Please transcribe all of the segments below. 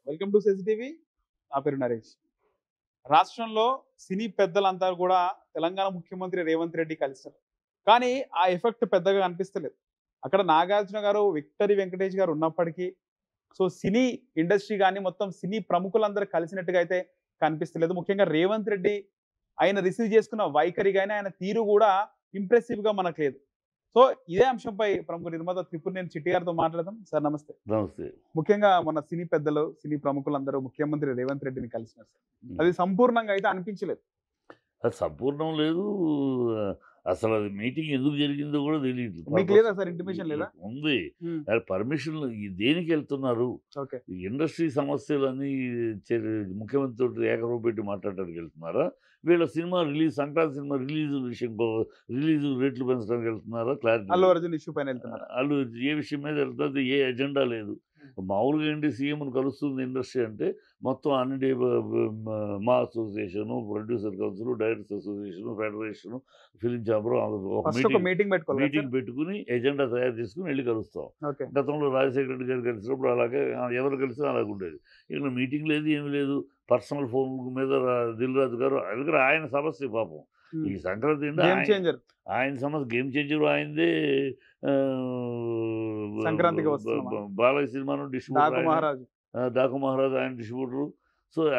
Welcome to సెన్సిటివి. నా పేరు నరేష్. రాష్ట్రంలో సినీ పెద్దలంతా కూడా తెలంగాణ ముఖ్యమంత్రి రేవంత్ రెడ్డి కలిసారు. కానీ ఆ ఎఫెక్ట్ పెద్దగా కనిపిస్తలేదు. అక్కడ నాగార్జున గారు, విక్టరీ వెంకటేష్ గారు ఉన్నప్పటికీ సినీ ఇండస్ట్రీ గాని మొత్తం సినీ ప్రముఖులందరూ కలిసినట్టుగా అయితే కనిపిస్తలేదు. ముఖ్యంగా రేవంత్ రెడ్డి ఆయన రిసీవ్ చేసుకున్న వైఖరి గాని, ఆయన తీరు కూడా ఇంప్రెసివ్‌గా మనకు లేదు. ఇదే అంశంపై ప్రముఖ నిర్మాత త్రిపురనేని చిట్టి గారితో మాట్లాడదాం. సార్ నమస్తే. నమస్తే. ముఖ్యంగా మన సినీ పెద్దలు, సినీ ప్రముఖులందరూ ముఖ్యమంత్రి రేవంత్ రెడ్డిని కలిసినారు సార్. అది సంపూర్ణంగా అయితే అనిపించలేదు. అది సంపూర్ణం లేదు. అసలు అది మీటింగ్ ఎందుకు జరిగిందో కూడా తెలీదు. మీకు లేదా సార్ ఇంటిమేషన్ లేదా? ఉంది. హ్మ్. పర్మిషన్‌లు దేనికి వెళ్తున్నారు? ఓకే. ఇండస్ట్రీ సమస్యలన్నీ ముఖ్యమంత్రితోటి ఏకరవు పెట్టి మాట్లాడడానికి వెళ్తున్నారా? వీళ్ళ సినిమా సంక్రాంతి సినిమా రిలీజ్ రేట్లు పెంచడానికి వెళ్తున్నారా? క్లారిటీ అల్లు లేదు. అర్జున్ ఇష్యూ పైన వెళ్తున్నారు. ఆళ్ళు ఏ విషయం మీద వెళ్తారు? ఏ ఎజెండా లేదు. మామూలుగా ఏంటి సీఎంని కలుస్తుంది ఇండస్ట్రీ అంటే మొత్తం అన్ని మా association, producer council, directors association, federation, film chamber ఒక ఫస్ట్ ఒక మీటింగ్ పెట్టుకోవాలి కదా మీటింగ్ సార్? పెట్టుకుని ఎజెండా తయారు చేసుకుని వెళ్ళి కలుస్తాం. ఓకే. గతంలో రాజశేఖర రెడ్డి గారు కలిసినప్పుడు అలాగే ఎవరు కలిసినా అలాగే ఉండేది. ఇక్కడ మీటింగ్ లేదు, ఏమి లేదు. పర్సనల్ ఫోన్ మీద దిల్ రాజు గారు ఎందుకంటే ఆయన సమస్య పాపం. ఈ సంక్రాంతి ఏంటి గేమ్ చేంజర్. ఆయన సమస్య గేమ్ చేంజర్ ఆయనదే. సంక్రాంతికి వస్తున్నామా? బాలయ్య సినిమాను డాకు డిస్ట్రిబ్యూటర్ మహారాజు. డాకు మహారాజు ఆయన డిస్ట్రిబ్యూటరు.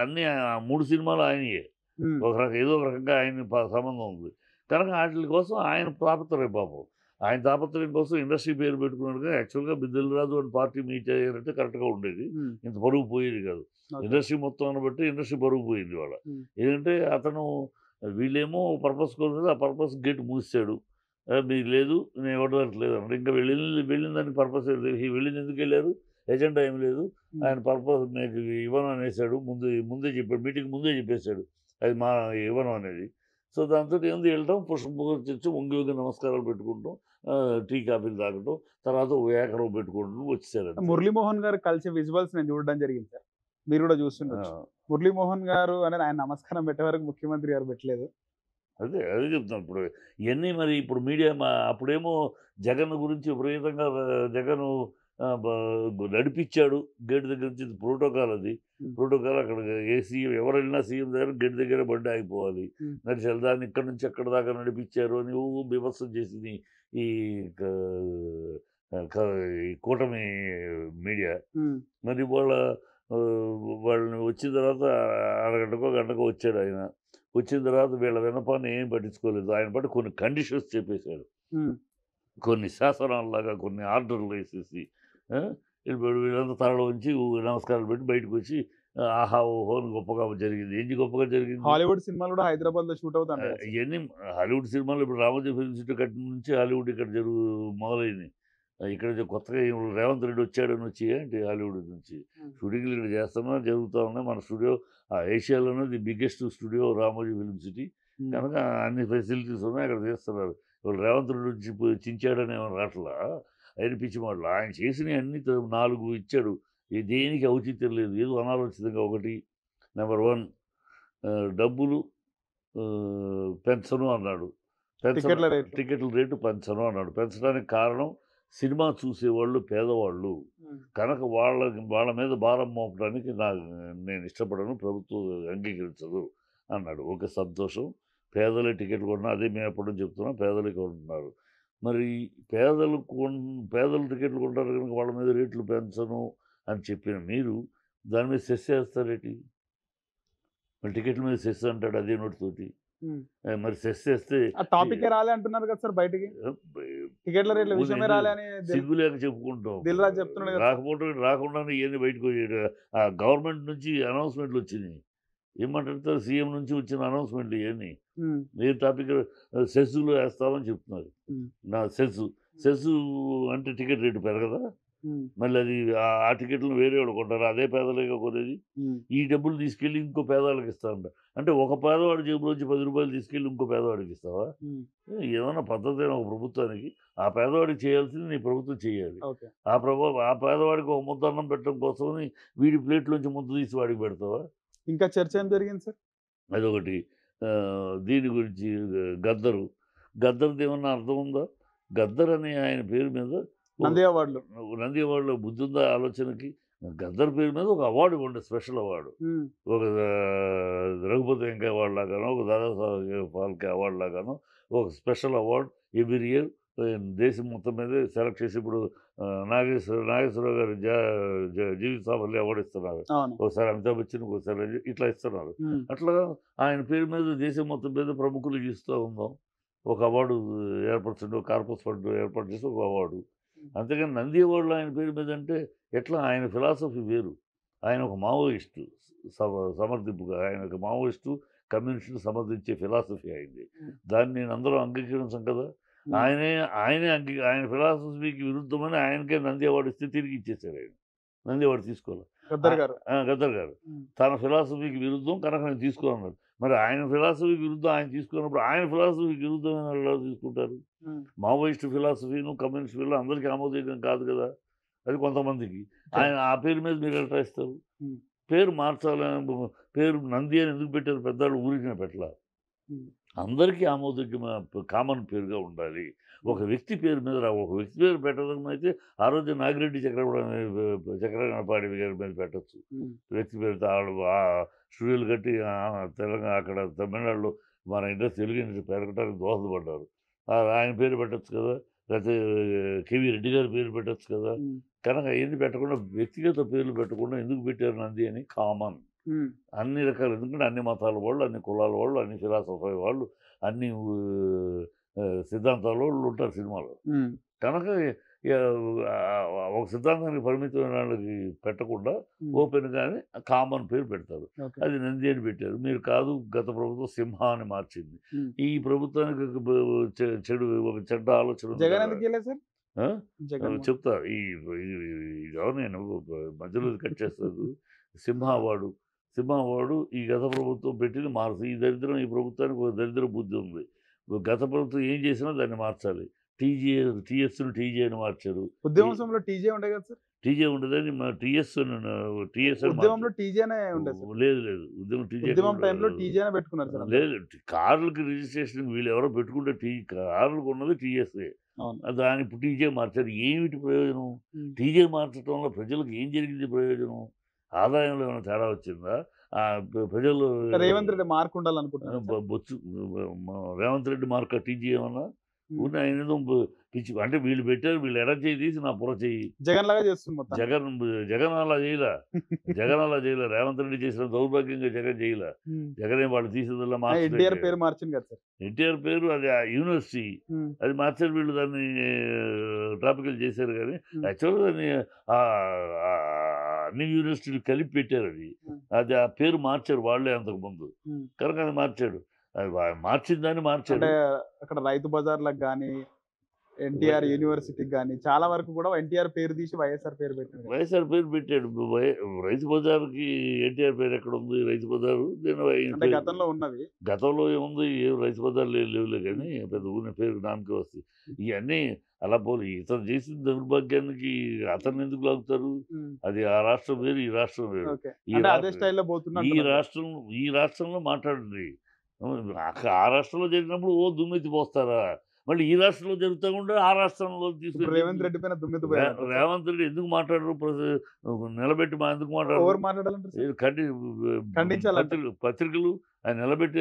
అన్నీ 3 సినిమాలు ఆయనయే. హ్మ్. ఏదో ఒక రకంగా ఆయన సంబంధం ఉంది. కనుక ఆటిల కోసం ఆయన తాపత్రయం పాపం. ఆయన తాపత్రయం కోసం ఇండస్ట్రీ పేరు పెట్టుకున్నాడుగా యాక్చువల్‌గా దిల్ రాజు అని పార్టీ మీట్ అయ్యారంటే కరెక్ట్‌గా ఉండేది. హ్మ్. ఇంత పరువు పోయేది కాదు. ఓకే. ఇండస్ట్రీ మొత్తాన్ని బట్టి ఇండస్ట్రీ పరువు పోయింది ఇవాళ. హ్మ్. ఏంటంటే అతను వీళ్ళేమో పర్పస్ కోసం ఆ పర్పస్ గేట్ మూసేశాడు. మీకు లేదు, నేను ఇవ్వడానికి లేదు అన్నాడు. ఇంకా వెళ్ళిన దానికి పర్పస్ వెళ్ళింది ఎందుకెళ్ళారు? ఎజెండా ఏమి లేదు. ఆయన పర్పస్ మీకు ఇవ్వను అనేసాడు. ముందే చెప్పాడు. మీటింగ్ ముందే చెప్పేశాడు. అది ఇవ్వను అనేది. దాంతో ఏంది వెళ్ళటం, పుష్పం తెచ్చి వంగి నమస్కారాలు పెట్టుకుంటాం, టీ కాఫీలు తాగటం, తర్వాత ఏకరవు పెట్టుకుంటూ వచ్చేసాడు. మురళీమోహన్ గారు కలిసి విజువల్స్ నేను చూడడం జరిగింది సార్. మీరు కూడా చూస్తుండొచ్చు. మురళీమోహన్ గారు అనేది ఆయన నమస్కారం పెట్టే వరకు ముఖ్యమంత్రి గారు పెట్టలేదు. అదే చెప్తున్నాను. ఇప్పుడు ఇవన్నీ మరి ఇప్పుడు మీడియా అప్పుడేమో జగన్ గురించి విపరీతంగా జగన్ నడిపించాడు గేట్ దగ్గర నుంచి. ప్రోటోకాల్ అది. ప్రోటోకాల్ అక్కడ ఏ సీఎం ఎవరు వెళ్ళినా సీఎం దగ్గర గేట్ దగ్గర బండి ఆగిపోవాలి. నడిచి వెళ్దాన్ని ఇక్కడ నుంచి ఎక్కడ దాకా నడిపించారు అని బీభత్సం చేసింది ఈ కూటమి మీడియా. మరి వాళ్ళని వచ్చిన తర్వాత అరగంటకో గంటకో వచ్చాడు ఆయన. వచ్చిన తర్వాత వీళ్ళ విన్నపాన్ని ఏం పట్టించుకోలేదు. ఆయన బట్టి కొన్ని కండిషన్స్ చెప్పేశాడు. కొన్ని శాసనాల్లాగా కొన్ని ఆర్డర్లు వేసేసి వీళ్ళంతా తరలో ఉంచి నమస్కారాలు పెట్టి బయటకు వచ్చి ఆహా ఓహో గొప్పగా జరిగింది. ఏంటి గొప్పగా జరిగింది? హాలీవుడ్ సినిమాలు కూడా హైదరాబాద్ లో షూట్ అవుతాయి. ఇవన్నీ హాలీవుడ్ సినిమాలు ఇప్పుడు రామోజీ ఫిల్మ్ సిటీ కట్టిన నుంచి హాలీవుడ్ ఇక్కడ మొదలైంది. ఇక్కడ కొత్తగా రేవంత్ రెడ్డి వచ్చాడని వచ్చి ఏంటి హాలీవుడ్ నుంచి షూటింగ్లు ఇక్కడ చేస్తున్నా జరుగుతూ ఉన్నాయి. మన స్టూడియో ఏషియాలోనే the biggest studio Ramoji film city. కనుక అన్ని ఫెసిలిటీస్ ఉన్నాయి, అక్కడ చేస్తున్నారు. ఇప్పుడు రేవంత్ రెడ్డి వచ్చి చించాడని ఏమైనా రాట్లా ఆయన పిచ్చి మాటలు. ఆయన చేసినవి అన్ని 4 ఇచ్చాడు. దేనికి ఔచిత్యం లేదు, ఏదో అనాలోచితంగా. ఒకటి నెంబర్ 1 డబ్బులు పెంచను అన్నాడు. టికెట్ల రేటు పెంచను అన్నాడు. పెంచడానికి కారణం సినిమా చూసేవాళ్ళు పేదవాళ్ళు కనుక వాళ్ళ మీద భారం మోపడానికి నేను ఇష్టపడను, ప్రభుత్వం అంగీకరించదు అన్నాడు. ఓకే, సంతోషం. పేదలే టికెట్లు కొన్నా, అదే మేము ఎప్పటి నుంచి చెప్తున్నాం, పేదలే కొంటున్నారు. మరి పేదలు టికెట్లు కొంటారు కనుక వాళ్ళ మీద రేట్లు పెంచను అని చెప్పిన మీరు దాని మీద సెస్ చేస్తారేంటి? మరి టికెట్ల మీద సెస్ అంటాడు అదే నోటితోటి. మరి సెస్ చేస్తే టాపిక్ రాలే అంటున్నారు కదా సార్ బయటికి. టికెట్ల రేట్ల విషయమే రాలే అని సిగ్గు లేక చెప్పుకుంటాం. దిల్ రాజు చెప్తున్నాడు. రాకుండానే ఇవన్నీ బయటకు గవర్నమెంట్ నుంచి అనౌన్స్మెంట్లు వచ్చినాయి. ఏమంటారు? సీఎం నుంచి వచ్చిన అనౌన్స్మెంట్లు ఇవన్నీ ఏ టాపిక్ సెస్సులు వేస్తామని చెప్తున్నారు. నా సెస్సు అంటే టికెట్ రేటు పెరగదా? మళ్ళీ అది ఆ టికెట్లను వేరే వాళ్ళు కొంటారు, అదే పేదలేగా కొనేది. ఈ డబ్బులు తీసుకెళ్ళి ఇంకో పేదవాళ్ళకి ఇస్తా ఉంటా అంటే ఒక పేదవాడి జేబులోంచి 10 రూపాయలు తీసుకెళ్ళి ఇంకో పేదవాడికి ఇస్తావా? ఏమన్నా పద్ధతి అయినా ఒక ప్రభుత్వానికి? ఆ పేదవాడికి చేయాల్సింది నీ ప్రభుత్వం చేయాలి. ఆ పేదవాడికి ఒక ముద్ద అన్నం పెట్టడం కోసమని వీడి ప్లేట్లోంచి ముద్ద తీసి వాడికి పెడతావా? ఇంకా చర్చ ఏం జరిగింది సార్? అదొకటి. దీని గురించి గద్దర్ది ఏమన్నా అర్థం ఉందా? గద్దర్ అనే ఆయన పేరు మీద నంది అవార్డులో బుద్ధి ఉందా ఆలోచనకి? గద్దర్ పేరు మీద ఒక అవార్డు ఇవ్వండి, స్పెషల్ అవార్డు. ఒక రఘుపతి వెంకయ్య అవార్డు లాగానో, ఒక దాదాసాహెబ్ ఫాల్కే అవార్డు లాగానో ఒక స్పెషల్ అవార్డు ఎవ్రీ ఇయర్ దేశం మొత్తం మీద సెలెక్ట్ చేసి, ఇప్పుడు నాగేశ్వరరావు గారు జీవిత సాఫల్య అవార్డు ఇస్తున్నారు. ఒకసారి అమితాబ్ బచ్చన్, ఒకసారి ఇట్లా ఇస్తున్నారు. అట్లా ఆయన పేరు మీద దేశం మొత్తం మీద ప్రముఖులు ఇస్తూ ఉందాం. ఒక అవార్డు ఏర్పరచండి, కార్పస్ ఫండ్ ఏర్పాటు చేసి ఒక అవార్డు. అంతేగాని నంది అవార్డులు ఆయన పేరు మీద అంటే ఎట్లా? ఆయన ఫిలాసఫీ వేరు. ఆయన ఒక మావోయిస్టు సమర్థింపుగా, ఆయన ఒక మావోయిస్టు కమ్యూనిస్టులు సమర్థించే ఫిలాసఫీ అయింది. దాన్ని నేను అందరూ అంగీకరించం కదా. ఆయనే ఆయన ఫిలాసఫీకి విరుద్ధమని ఆయనకే నంది అవార్డు ఇస్తే తిరిగి ఇచ్చేసారు. ఆయన నంది అవార్డు తీసుకోవాలి. గద్దర్ గారు తన ఫిలాసఫీకి విరుద్ధం కనుక నేను తీసుకోన్నాడు. మరి ఆయన ఫిలాసఫీకి విరుద్ధం ఆయన తీసుకున్నప్పుడు ఆయన ఫిలాసఫీకి విరుద్ధమైన ఎలా తీసుకుంటారు? మావోయిస్ట్ ఫిలాసఫీను కమ్యూనిస్ట్ ఫిలా అందరికీ ఆమోదయోగ్యం కాదు కదా. అది కొంతమందికి. ఆయన ఆ పేరు మీద మీరు ఎట్లా ఇస్తారు? పేరు మార్చాలని, పేరు నంది అని ఎందుకు పెట్టారు? పెద్దవాళ్ళు ఊరికిన పెట్టాల. అందరికీ ఆమోదయోగ్యమైన కామన్ పేరుగా ఉండాలి. ఒక వ్యక్తి పేరు మీద ఒక వ్యక్తి పేరు పెట్టడం అయితే ఆ రోజు నాగిరెడ్డి చక్రపాణి గారి మీద పెట్టచ్చు. వ్యక్తి పేరుతో వాళ్ళు స్టూడియోలు కట్టి తెలంగాణ అక్కడ తమిళనాడులో మన ఇండస్ట్రీ, తెలుగు ఇండస్ట్రీ పెరగడానికి దోహదపడ్డారు. ఆయన పేరు పెట్టచ్చు కదా. లేకపోతే కేవీ రెడ్డి గారి పేరు పెట్టచ్చు కదా. కనుక ఏంది పెట్టకుండా వ్యక్తిగత పేర్లు పెట్టకుండా ఎందుకు పెట్టారు నంది అని? కామన్ అన్ని రకాలు. ఎందుకంటే అన్ని మతాల వాళ్ళు, అన్ని కులాల వాళ్ళు, అన్ని ఫిలాసఫీ వాళ్ళు, అన్ని సిద్ధాంతాల వాళ్ళు ఉంటారు సినిమాలో. కనుక ఒక సిద్ధాంతానికి పరిమితమైన వాళ్ళకి పెట్టకుండా ఓపెన్గానే కామన్ పేరు పెడతారు. అది నంది అని పెట్టారు. మీరు కాదు, గత ప్రభుత్వం సింహ అని మార్చింది. ఈ ప్రభుత్వానికి ఒక చెడ్డ ఆలోచన చెప్తా. నేను మధ్యలో కట్ చేస్తాను. సింహ అవార్డు ఈ గత ప్రభుత్వం పెట్టింది మార్చు. ఈ దరిద్రం ఈ ప్రభుత్వానికి ఒక దరిద్ర బుద్ధి ఉంది. గత ప్రభుత్వం ఏం చేసినా దాన్ని మార్చాలి. టీఎస్ను టీజే అని మార్చారు. ఉద్యమంలో టీజే ఉండే కదా సార్. టీజే ఉండదని టీఎస్ లేదు. లేదు, కార్లకి రిజిస్ట్రేషన్ వీళ్ళు ఎవరో పెట్టుకుంటే కార్లకు ఉన్నది టీఎస్ఏ. దాని ఇప్పుడు టీజే మార్చారు. ఏమిటి ప్రయోజనం? టీజే మార్చడం వల్ల ప్రజలకు ఏం జరిగింది ప్రయోజనం? ఆదాయంలో ఏమైనా తేడా వచ్చిందా? ప్రజలు రేవంత్ రెడ్డి మార్క్ ఉండాలనుకుంటున్నారు. బొచ్చు రేవంత్ రెడ్డి మార్క్ టీజీ ఏమన్నా ఆయన పిచ్చి అంటే వీళ్ళు పెట్టారు. వీళ్ళు ఎడ చేయి తీసి నా పుర చెయ్యి జగన్ లాగా చేస్తున్నారు. జగన్ అలా చేయలే. రేవంత్ రెడ్డి చేసిన దౌర్భాగ్యంగా జగన్ చేయలే. జగనే వాళ్ళు తీసేదల్లా ఎన్టీఆర్ పేరు మార్చింది కదా సార్. ఎన్టీఆర్ పేరు అది యూనివర్సిటీ, అది మార్చారు. వీళ్ళు దాన్ని టాపికల్ చేశారు. కానీ యాక్చువల్గా దాన్ని అన్ని యూనివర్సిటీలు కలిపి పెట్టారు. అది ఆ పేరు మార్చారు వాళ్ళే అంతకుముందు. కనుక అది మార్చాడు. అది మార్చిందని మార్చాడు. అక్కడ రైతు బజార్లకు కానీ ఎన్టీఆర్ యూనివర్సిటీకి కానీ చాలా వరకు కూడా ఎన్టీఆర్ పేరు తీసి వైఎస్ఆర్ పేరు పెట్టాడు. రైతు బజార్కి ఎన్టీఆర్ పేరు ఎక్కడ ఉంది? రైతు బజారు గతంలో ఉన్నది. గతంలో ఏముంది? ఏ రైతు బజార్ లేవులే కానీ పెద్ద ఊరిన పేరు నామకి వస్తాయి. ఇవన్నీ అలా పోలు. ఇతను చేసిన దౌర్భాగ్యానికి అతను ఎందుకు లాగుతారు? అది ఆ రాష్ట్రం వేరు, ఈ రాష్ట్రం వేరు. ఈ రాష్ట్రంలో మాట్లాడండి. ఆ రాష్ట్రంలో జరిగినప్పుడు దుమ్మెత్తి పోస్తారా? మళ్ళీ ఈ రాష్ట్రంలో జరుగుతూ ఉంటే ఆ రాష్ట్రంలో తీసుకుని రేవంత్ రెడ్డి పైన రేవంత్ రెడ్డి ఎందుకు మాట్లాడరు? నిలబెట్టి ఎందుకు మాట్లాడారు? పత్రికలు ఆయన నిలబెట్టి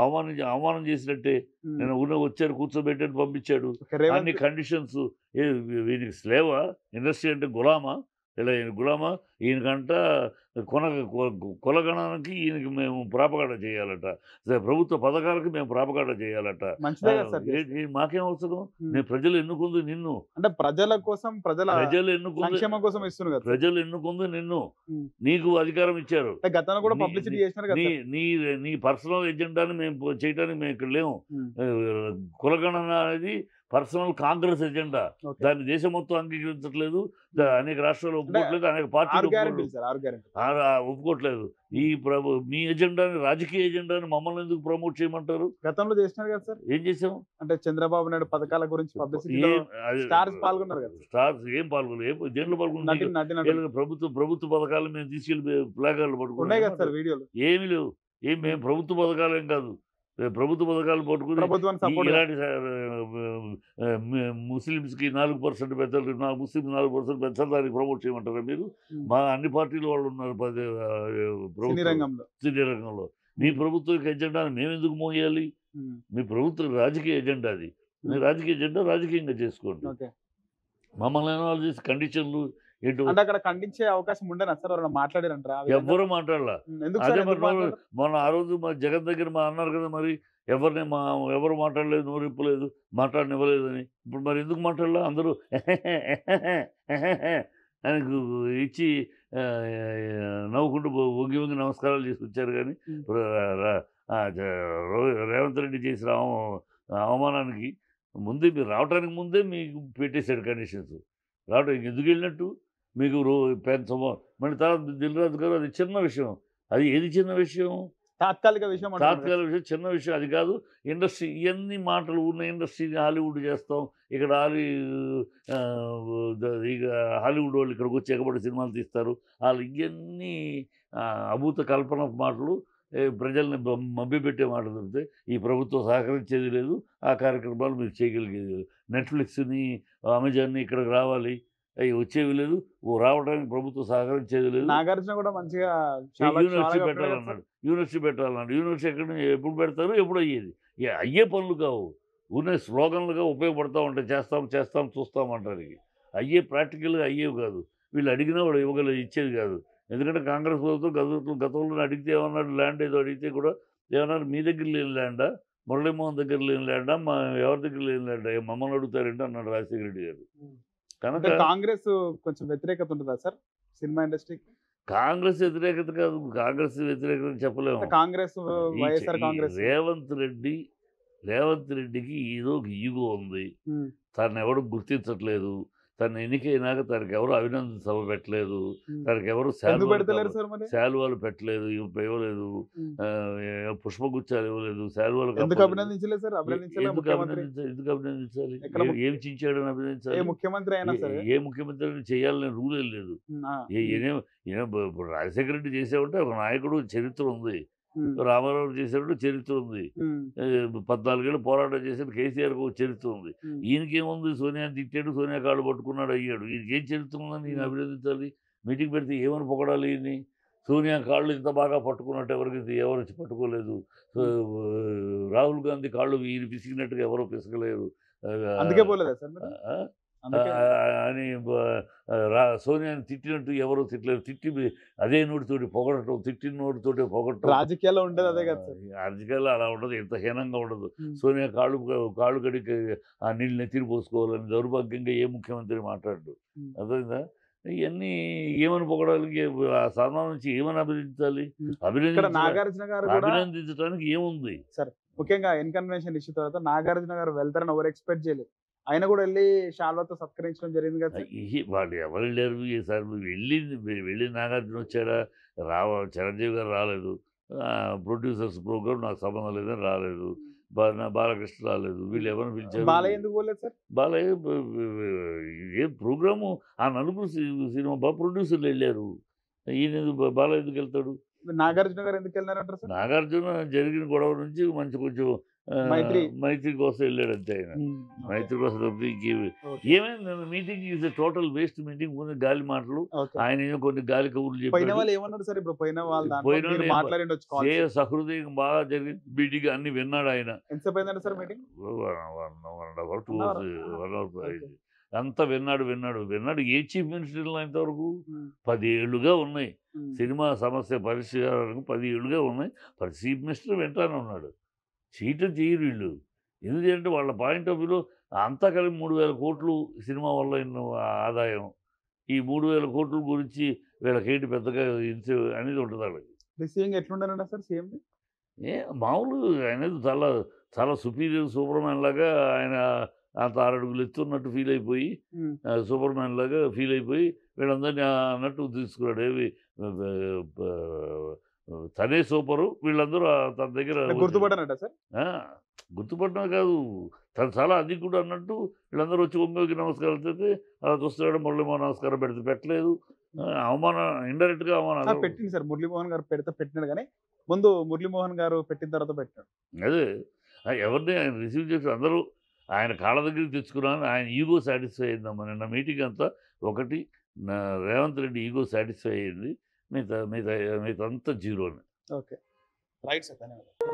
అవమానం చేసినట్టే. నేను వచ్చారు, కూర్చోబెట్టాడు, పంపించాడు. అన్ని కండిషన్స్. వీరికి స్లేవా? ఇండస్ట్రీ అంటే గులామా? ఇలా గులామా? ఈయనకంట కులగణానికి ఈయనకి మేము ప్రాపగాడ చేయాలట. ప్రభుత్వ పథకాలకి మేము ప్రాపగాడ చేయాలట. మాకేం అవసరం? నేను ప్రజలు ఎన్నుకుంది నిన్ను. అంటే ప్రజల కోసం, ప్రజలు ఎన్నుకుంది కోసం ఇస్తున్నారు. ప్రజలు ఎన్నుకుంది నిన్ను. నీకు అధికారం ఇచ్చారు. గతంలో కూడా పబ్లిసిటీ చేసినారు. నీ పర్సనల్ ఎజెండాని మేము చేయడానికి మేము ఇక్కడ లేము. కులగణన అనేది పర్సనల్ కాంగ్రెస్ ఎజెండా. దాన్ని దేశం మొత్తం అంగీకరించట్లేదు. అనేక రాష్ట్రాలు ఒప్పుకోవట్లేదు, అనేక పార్టీలు ఒప్పుకోవట్లేదు. మీ ఎజెండాని, రాజకీయ ఎజెండాని మమ్మల్ని ఎందుకు ప్రమోట్ చేయమంటారు? గతంలో చేసినారు కదా సార్. ఏం చేసాం? అంటే చంద్రబాబు నాయుడు పథకాల గురించి స్టార్స్ పాల్గొన్నారు కదా. స్టార్స్ ఏం పాల్గొన్నారు? దేంట్లో పాల్గొన్నారు? ప్రభుత్వ పథకాలు మేము తీసుకెళ్ళి ప్లాకార్డులు పట్టుకున్నాం. వీడియోలు ఏమి లేవు. మేము ప్రభుత్వ పథకాలు ఏం కాదు. ప్రభుత్వ పథకాలు పట్టుకుని ప్రభుత్వానికి సపోర్ట్ ఇలాంటి ముస్లిమ్స్కి 4% పెంచాలి, ముస్లిం 4% పెంచాలి, దానికి ప్రమోట్ చేయమంటారా మీరు? మా అన్ని పార్టీల వాళ్ళు ఉన్నారు సినీ ప్రభుత్వం రంగంలో. సినీ రంగంలో. మీ ప్రభుత్వ ఎజెండాని మేము ఎందుకు మోయాలి? మీ ప్రభుత్వ రాజకీయ ఎజెండా అది. మీ రాజకీయ ఎజెండా రాజకీయంగా చేసుకోండి. ఓకే. మమ్మల్ని ఎనాలిసిస్ చేసి కండిషన్లు ఏంటో అంటే అక్కడ ఖండించే అవకాశం ఉండేనా సార్? ఎవరైనా మాట్లాడారంటారా? ఎవ్వరూ మాట్లాడలా. ఎందుకు అదే సార్? మరి ఎందుకు మాట్లాడరు? మొన్న ఆ రోజు మా జగన్ దగ్గర అన్నారు కదా, మరి ఎవరు మాట్లాడలేదు, నోరిప్పలేదు, మాట్లాడనివ్వలేదని. ఇప్పుడు మరి ఎందుకు మాట్లాడలా? అందరూ ఆయనకు ఇచ్చి నవ్వుకుంటూ వంగి వంగి నమస్కారాలు చేసి వచ్చారు. కానీ రేవంత్ రెడ్డి చేసిన అవమానానికి ముందే మీరు రావడానికి ముందే మీకు పెట్టేశాడు కండిషన్స్. రావడానికి ఎందుకు వెళ్ళినట్టు మీకు పెంచమో. మళ్ళీ తర్వాత దిల్రాజు గారు అది చిన్న విషయం. అది ఏది చిన్న విషయం? తాత్కాలిక విషయం అంటారు. తాత్కాలిక విషయం, చిన్న విషయం అది కాదు. ఇండస్ట్రీ ఇవన్నీ మాటలు ఉన్న ఇండస్ట్రీని హాలీవుడ్ చేస్తాం, ఇక్కడ ఇక హాలీవుడ్ వాళ్ళు ఇక్కడికి వచ్చి ఎగబడి సినిమాలు తీస్తారు. వాళ్ళు ఇవన్నీ అభూత కల్పన మాటలు, ప్రజల్ని మభ్యపెట్టే మాటలు తప్పితే ఈ ప్రభుత్వం సహకరించేది లేదు. ఆ కార్యక్రమాలు మీరు చేయగలిగేది లేదు. నెట్ఫ్లిక్స్ని, అమెజాన్ని ఇక్కడికి రావాలి, అవి వచ్చేవి లేదు. రావడానికి ప్రభుత్వం సహకరించేది లేదు. నాగార్జున కూడా మంచిగా యూనివర్సిటీ పెట్టాలన్నాడు. యూనివర్సిటీ ఎప్పుడు పెడతారు, ఎప్పుడు అయ్యేది? అయ్యే పనులు కావు, ఊరినే స్లోగన్లుగా ఉపయోగపడతా ఉంటాయి. చేస్తాం చూస్తామంటానికి. అయ్యే ప్రాక్టికల్గా అయ్యేవి కాదు. వీళ్ళు అడిగినా వాడు ఇచ్చేది కాదు. ఎందుకంటే కాంగ్రెస్ ప్రభుత్వం గతంలో అడిగితే ఏమన్నాడు, ల్యాండ్ ఏదో అడిగితే కూడా ఏమన్నారు, మీ దగ్గర లేని ల్యాండా, మురళీమోహన్ దగ్గర లేని ల్యాండా, ఎవరి దగ్గర లేని ల్యాండా, మమ్మల్ని అడుగుతారంటే అన్నాడు రాజశేఖర రెడ్డి గారు. కనుక కాంగ్రెస్ కొంచెం వ్యతిరేకత ఉంటుందా సార్ సినిమా ఇండస్ట్రీకి? కాంగ్రెస్ వ్యతిరేకత కాదు, కాంగ్రెస్ వ్యతిరేకత చెప్పలేము. కాంగ్రెస్ వైఎస్ఆర్ కాంగ్రెస్ రేవంత్ రెడ్డికి ఏదో ఒక ఈగో ఉంది. తను ఎవడు గుర్తించట్లేదు. తను ఎన్నికైనాక తనకి ఎవరు అభినందన సభ పెట్టలేదు, తనకి ఎవరు శాలువాలు పెట్టలేదు, ఇవ్వలేదు, పుష్పగుచ్చాలు ఇవ్వలేదు, శాలువాలు ఎందుకు అభినందించాలి? ఏం చించాడని అభినందించాలి? ఏ ముఖ్యమంత్రి చేయాలని రూలే లేదు. ఇప్పుడు రాజశేఖర రెడ్డి చేసేవంటే ఒక నాయకుడు చరిత్ర ఉంది, రామారావు చేసేటప్పుడు చరిత్ర ఉంది, 14 ఏళ్ళు పోరాటం చేసిన కేసీఆర్కి ఒక చరిత్ర ఉంది. ఈయనకేముంది? సోనియాని తిట్టాడు, సోనియా కాళ్ళు పట్టుకున్నాడు, అయ్యాడు. ఈయనకి ఏం చరిత్ర ఉందని ఈయన అభినందించాలి? మీటింగ్ పెడితే ఏమని పొగడాలి ఈయన్ని? సోనియా కాళ్ళు ఇంత బాగా పట్టుకున్నట్టు ఎవరు వచ్చి పట్టుకోలేదు. రాహుల్ గాంధీ కాళ్ళు ఈయన పిసికినట్టుగా ఎవరో పిసకలేరు. అందుకే పోలేదా సార్ అని సోనియాని తిట్టినట్టు ఎవరో తిట్టలేరు. తిట్టి అదే నోటితోటి పొగడటం, తిట్టిన నోటితోటి పొగడటం రాజకీయాల్లో ఉండదు. అదే కదా రాజకీయాల్లో అలా ఉండదు, ఎంత హీనంగా ఉండదు. సోనియా కాళ్ళు కడికి ఆ నీళ్ళు నెత్తిరి పోసుకోవాలని దౌర్భాగ్యంగా ఏ ముఖ్యమంత్రి మాట్లాడు. అర్థమైందా? ఇవన్నీ ఏమని పొగడాలి? ఆ స్థానం నుంచి ఏమని అభినందించాలి? అభినందించడానికి ఏముంది సార్? ముఖ్యంగా ఇన్కన్వెన్షన్ ఇష్యూ తర్వాత నాగార్జున గారు వెళ్తారని ఎవరు ఎక్స్పెక్ట్ చేయలేదు. ఆయన కూడా వెళ్ళి శాల్వాతో సత్కరించడం జరిగింది కదా. వాళ్ళు ఎవరు వెళ్ళారు? ఈసారి వెళ్ళి నాగార్జున వచ్చాడా? చిరంజీవి గారు రాలేదు. ప్రొడ్యూసర్స్ ప్రోగ్రామ్ నాకు సంబంధం లేదని రాలేదు. బాలకృష్ణ రాలేదు. వీళ్ళు ఎవరిని పిలిచారు? బాలయ్య ఎందుకు పోలేదు సార్? బాలయ్య ఏ ప్రోగ్రాము? ఆ నలుగురు సినిమా ప్రొడ్యూసర్లు వెళ్ళారు. ఈయన బాలయ్య ఎందుకు వెళ్తాడు? నాగార్జున గారు ఎందుకు వెళ్ళారంటారు సార్? నాగార్జున జరిగిన గొడవ నుంచి కొంచెం మైత్రి కోసం వెళ్ళాడు అంతే. ఆయన మైత్రి కోసం ఏమైంది? Meeting is total waste meeting. కొన్ని గాలి మాటలు, ఆయన కొన్ని గాలి కబుర్లు చెప్పాడు. సహృదయం బాగా జరిగింది మీటింగ్, అన్ని విన్నాడు ఆయన. 1.5 hours 2 hours అంతా విన్నాడు. ఏ చీఫ్ మినిస్టర్లు ఇంతవరకు 10 ఏళ్ళుగా ఉన్నాయి. సినిమా సమస్య పరిష్కారానికి 10 ఏళ్ళుగా ఉన్నాయి. ప్రతి చీఫ్ మినిస్టర్ వింటానే ఉన్నాడు. చీటర్ చేయరు వీళ్ళు. ఎందుకంటే వాళ్ళ పాయింట్ ఆఫ్ వ్యూలో అంతా కలిపి 3,000 కోట్లు సినిమా వల్ల ఆదాయం. ఈ 3,000 కోట్ల గురించి వీళ్ళకేంటి పెద్దగా అనేది ఉంటుంది వాళ్ళకి. రిసీవింగ్ ఎట్లుండనండి సార్ సీఎం? మామూలు ఆయన చాలా సుపీరియర్ సూపర్మ్యాన్ లాగా ఆయన అంత 6 అడుగులు ఎత్తున్నట్టు ఫీల్ అయిపోయి, సూపర్మ్యాన్ లాగా ఫీల్ అయిపోయి వీళ్ళందరినీ అన్నట్టు తీసుకున్నాడు. ఏవి తనే సూపరు, వీళ్ళందరూ తన దగ్గర గుర్తుపడనట సార్. గుర్తుపడడం కాదు, తను చాలా అది కూడా అన్నట్టు వీళ్ళందరూ వచ్చి ఒంగోకి నమస్కారం చేస్తే అలా చూస్తున్నాడు. మురళీమోహన్ నమస్కారం పెట్టలేదు. అవమానం, ఇండైరెక్ట్గా అవమానం పెట్టింది సార్. మురళీమోహన్ గారు పెట్టినాడు. కానీ ముందు మురళీమోహన్ గారు పెట్టిన తర్వాత పెట్టాడు. అదే ఎవరిని ఆయన రిసీవ్ చేసి అందరూ ఆయన కాళ్ళ దగ్గరికి తెచ్చుకున్నాను. ఆయన ఈగో సాటిస్ఫై అయిందమ్మా. నిన్న మీటింగ్ అంతా ఒకటి రేవంత్ రెడ్డి ఈగో సాటిస్ఫై అయింది. మిగతా మిగతా మిగతా అంతా జీరోని. ఓకే, రైట్ సార్, ధన్యవాదాలు.